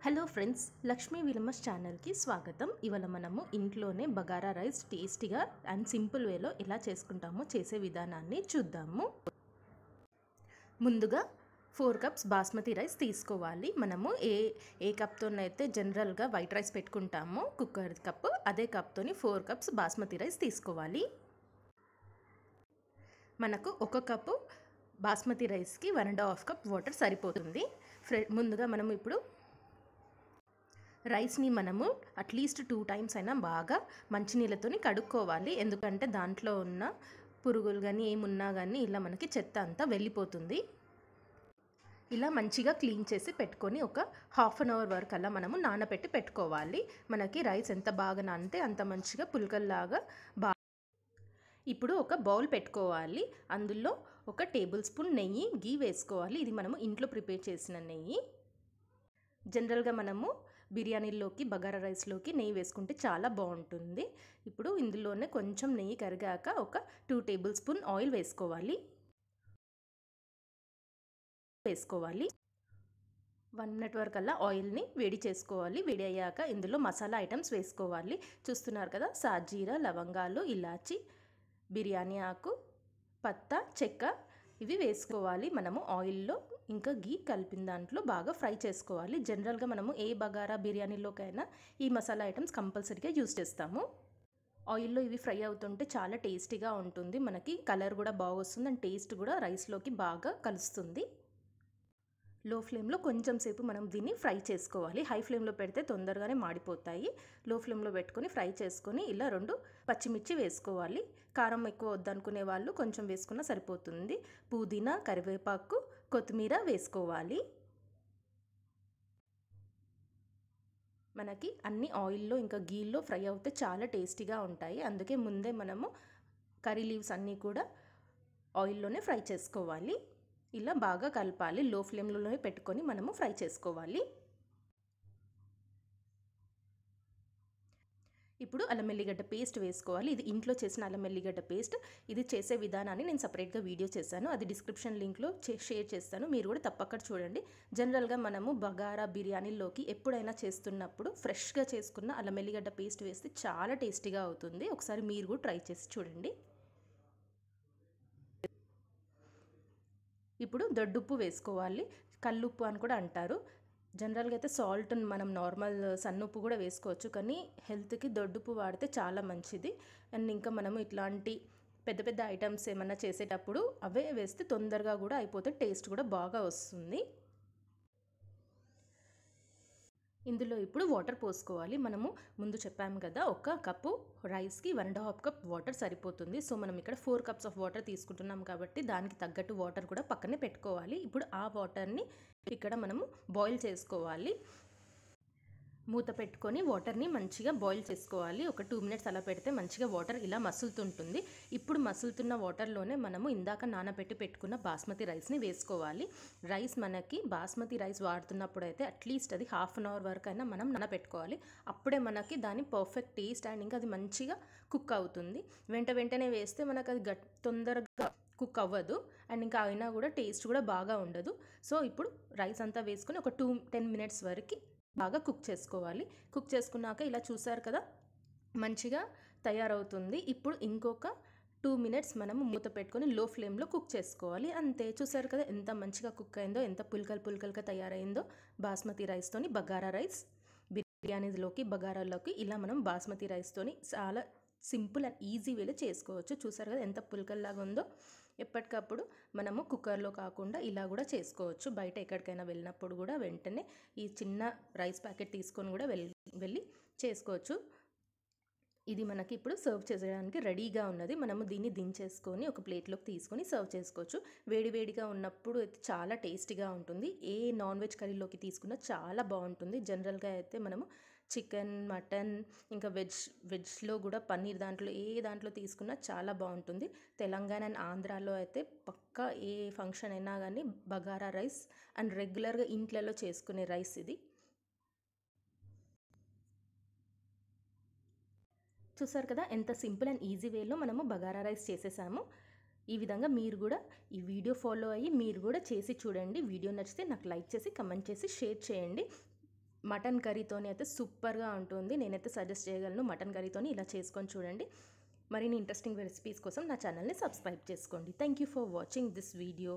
Hello friends, Lakshmi విలమస్ ఛానల్కి స్వాగతం. ఇవాళ మనము ఇంట్లోనే బగారా రైస్ టేస్టీగా అండ్ సింపుల్ వేలో ఎలా చేసుకుంటామో చేసే విధానాన్ని చూద్దాము. ముందుగా 4 కప్స్ బాస్మతి రైస్ తీసుకోవాలి. మనము ఏ కప్తోనైతే జనరల్గా వైట్ రైస్ పెట్టుకుంటామో కుక్కర్ కప్, అదే కప్తోని 4 కప్స్ బాస్మతి రైస్ తీసుకోవాలి. మనకు 1 కప్పు బాస్మతి రైస్కి 1.5 కప్ వాటర్ సరిపోతుంది. ముందుగా మనము ఇప్పుడు రైస్ని మనము అట్లీస్ట్ 2 టైమ్స్ అయినా బాగా మంచినీళ్ళతో కడుక్కోవాలి. ఎందుకంటే దాంట్లో ఉన్న పురుగులు కానీ ఏమున్నా కానీ ఇలా మనకి చెత్త అంతా వెళ్ళిపోతుంది. ఇలా మంచిగా క్లీన్ చేసి పెట్టుకొని ఒక హాఫ్ అన్ అవర్ వరకు అలా మనము నానబెట్టి పెట్టుకోవాలి. మనకి రైస్ ఎంత బాగా నానితే అంత మంచిగా పుల్కల్లాగా ఇప్పుడు ఒక బౌల్ పెట్టుకోవాలి. అందులో 1 టేబుల్ స్పూన్ నెయ్యి, గీ వేసుకోవాలి. ఇది మనము ఇంట్లో ప్రిపేర్ చేసిన నెయ్యి. జనరల్గా మనము బిర్యానీలోకి, బగారా రైస్లోకి నెయ్యి వేసుకుంటే చాలా బాగుంటుంది. ఇప్పుడు ఇందులోనే కొంచెం నెయ్యి కరిగాక ఒక 2 టేబుల్ స్పూన్ ఆయిల్ వేసుకోవాలి. 1 మినిట్ వరకు అలా ఆయిల్ని వేడి చేసుకోవాలి. వేడి అయ్యాక ఇందులో మసాలా ఐటమ్స్ వేసుకోవాలి. చూస్తున్నారు కదా, సాజీరా, లవంగాలు, ఇలాచి, బిర్యానీ ఆకు, పత్తా, చెక్క ఇవి వేసుకోవాలి. మనము ఆయిల్లో ఇంకా గీ కలిపిన దాంట్లో బాగా ఫ్రై చేసుకోవాలి. జనరల్గా మనము ఏ బగారా బిర్యానీలోకైనా ఈ మసాలా ఐటమ్స్ కంపల్సరీగా యూజ్ చేస్తాము. ఆయిల్లో ఇవి ఫ్రై అవుతుంటే చాలా టేస్టీగా ఉంటుంది. మనకి కలర్ కూడా బాగా వస్తుంది అండ్ టేస్ట్ కూడా రైస్లోకి బాగా కలుస్తుంది. లో ఫ్లేమ్లో కొంచెం సేపు మనం దీన్ని ఫ్రై చేసుకోవాలి. హై ఫ్లేమ్లో పెడితే తొందరగానే మాడిపోతాయి. లో ఫ్లేమ్లో పెట్టుకొని ఫ్రై చేసుకొని ఇలా 2 పచ్చిమిర్చి వేసుకోవాలి. కారం ఎక్కువ వద్దనుకునే వాళ్ళు కొంచెం వేసుకున్నా సరిపోతుంది. పుదీనా, కరివేపాకు, కొత్తిమీర వేసుకోవాలి. మనకి అన్ని ఆయిల్లో ఇంకా గీల్లో ఫ్రై అవుతే చాలా టేస్టీగా ఉంటాయి. అందుకే ముందే మనము కర్రీ లీవ్స్ అన్నీ కూడా ఆయిల్లోనే ఫ్రై చేసుకోవాలి. ఇలా బాగా కలపాలి. లో ఫ్లేమ్లోనే పెట్టుకొని మనము ఫ్రై చేసుకోవాలి. ఇప్పుడు అల్లం ఎల్లిగడ్డ పేస్ట్ వేసుకోవాలి. ఇది ఇంట్లో చేసిన అల్లం ఎల్లిగడ్డ పేస్ట్. ఇది చేసే విధానాన్ని నేను సపరేట్గా వీడియో చేశాను. అది డిస్క్రిప్షన్ లింక్లో షేర్ చేస్తాను. మీరు కూడా తప్పక చూడండి. జనరల్గా మనము బగారా బిర్యానీలోకి ఎప్పుడైనా చేస్తున్నప్పుడు ఫ్రెష్గా చేసుకున్న అల్లం ఎల్లిగడ్డ పేస్ట్ వేస్తే చాలా టేస్టీగా అవుతుంది. ఒకసారి మీరు కూడా ట్రై చేసి చూడండి. ఇప్పుడు దొడ్డుప్పు వేసుకోవాలి. కల్లుప్పు అని కూడా అంటారు. జనరల్గా అయితే సాల్ట్ మనం నార్మల్ సన్నుప్పు కూడా వేసుకోవచ్చు, కానీ హెల్త్కి దొడ్డుప్పు వాడితే చాలా మంచిది. అండ్ ఇంకా మనము ఇట్లాంటి పెద్ద పెద్ద ఐటమ్స్ ఏమన్నా చేసేటప్పుడు అవే వేస్తే తొందరగా కూడా అయిపోతే టేస్ట్ కూడా బాగా వస్తుంది. ఇందులో ఇప్పుడు వాటర్ పోసుకోవాలి. మనము ముందు చెప్పాము కదా, 1 కప్పు రైస్కి 1.5 కప్ వాటర్ సరిపోతుంది. సో మనం ఇక్కడ 4 కప్స్ ఆఫ్ వాటర్ తీసుకుంటున్నాం కాబట్టి దానికి తగ్గట్టు వాటర్ కూడా పక్కనే పెట్టుకోవాలి. ఇప్పుడు ఆ వాటర్ని ఇక్కడ మనము బాయిల్ చేసుకోవాలి. మూత పెట్టుకొని వాటర్ని మంచిగా బాయిల్ చేసుకోవాలి. ఒక 2 మినిట్స్ అలా పెడితే మంచిగా వాటర్ ఇలా మసులుతుంటుంది. ఇప్పుడు మసులుతున్న వాటర్లోనే మనము ఇందాక నానబెట్టి పెట్టుకున్న బాస్మతి రైస్ని వేసుకోవాలి. రైస్ మనకి బాస్మతి రైస్ వాడుతున్నప్పుడు అయితే అట్లీస్ట్ అది హాఫ్ అన్ అవర్ వరకు అయినా మనం నానబెట్టుకోవాలి. అప్పుడే మనకి దాని పర్ఫెక్ట్ టేస్ట్ అండ్ ఇంకా అది మంచిగా కుక్ అవుతుంది. వెంటనే వేస్తే మనకు అది తొందరగా కుక్ అవ్వదు అండ్ ఇంకా అయినా కూడా టేస్ట్ కూడా బాగా ఉండదు. సో ఇప్పుడు రైస్ అంతా వేసుకొని ఒక 10 మినిట్స్ వరకు బాగా కుక్ చేసుకోవాలి. కుక్ చేసుకున్నాక ఇలా చూసారు కదా, మంచిగా తయారవుతుంది. ఇప్పుడు ఇంకొక 2 మినిట్స్ మనము మూత పెట్టుకొని లో ఫ్లేమ్లో కుక్ చేసుకోవాలి. అంతే, చూసారు కదా ఎంత మంచిగా కుక్ అయిందో, ఎంత పుల్కలుగా తయారైందో బాస్మతి రైస్తోని బగారా రైస్. బిర్యానీలోకి, బగారాలోకి ఇలా మనం బాస్మతి రైస్తోని చాలా సింపుల్ అండ్ ఈజీ వేలో చేసుకోవచ్చు. చూసారు కదా ఎంత పుల్కల్లాగా ఉందో. ఎప్పటికప్పుడు మనము కుక్కర్లో కాకుండా ఇలా కూడా చేసుకోవచ్చు. బయట ఎక్కడికైనా వెళ్ళినప్పుడు కూడా వెంటనే ఈ చిన్న రైస్ ప్యాకెట్ తీసుకొని కూడా వెళ్ళి చేసుకోవచ్చు. ఇది మనకి ఇప్పుడు సర్వ్ చేసేయడానికి రెడీగా ఉన్నది. మనము దీన్ని దించేసుకొని ఒక ప్లేట్లోకి తీసుకొని సర్వ్ చేసుకోవచ్చు. వేడివేడిగా ఉన్నప్పుడు అయితే చాలా టేస్టీగా ఉంటుంది. ఏ నాన్ వెజ్ కర్రీలోకి తీసుకున్నా చాలా బాగుంటుంది. జనరల్గా అయితే మనము చికెన్, మటన్, ఇంకా వెజ్లో కూడా పన్నీర్ దాంట్లో తీసుకున్నా చాలా బాగుంటుంది. తెలంగాణ అండ్ ఆంధ్రాలో అయితే పక్కా ఏ ఫంక్షన్ అయినా కానీ బగారా రైస్ అండ్ రెగ్యులర్గా ఇంట్లలో చేసుకునే రైస్ ఇది. చూసారు కదా ఎంత సింపుల్ అండ్ ఈజీ వేలో మనము బగారా రైస్ చేసేసాము. ఈ విధంగా మీరు కూడా ఈ వీడియో ఫాలో అయ్యి మీరు కూడా చేసి చూడండి. వీడియో నచ్చితే నాకు లైక్ చేసి, కమెంట్ చేసి, షేర్ చేయండి. మటన్ కర్రీతోని అయితే సూపర్గా ఉంటుంది. నేనైతే సజెస్ట్ చేయగలను మటన్ కర్రీతోని ఇలా చేసుకొని చూడండి. మరిన్ని ఇంట్రెస్టింగ్ రెసిపీస్ కోసం నా ఛానల్ని సబ్స్క్రైబ్ చేసుకోండి. Thank you for watching this video.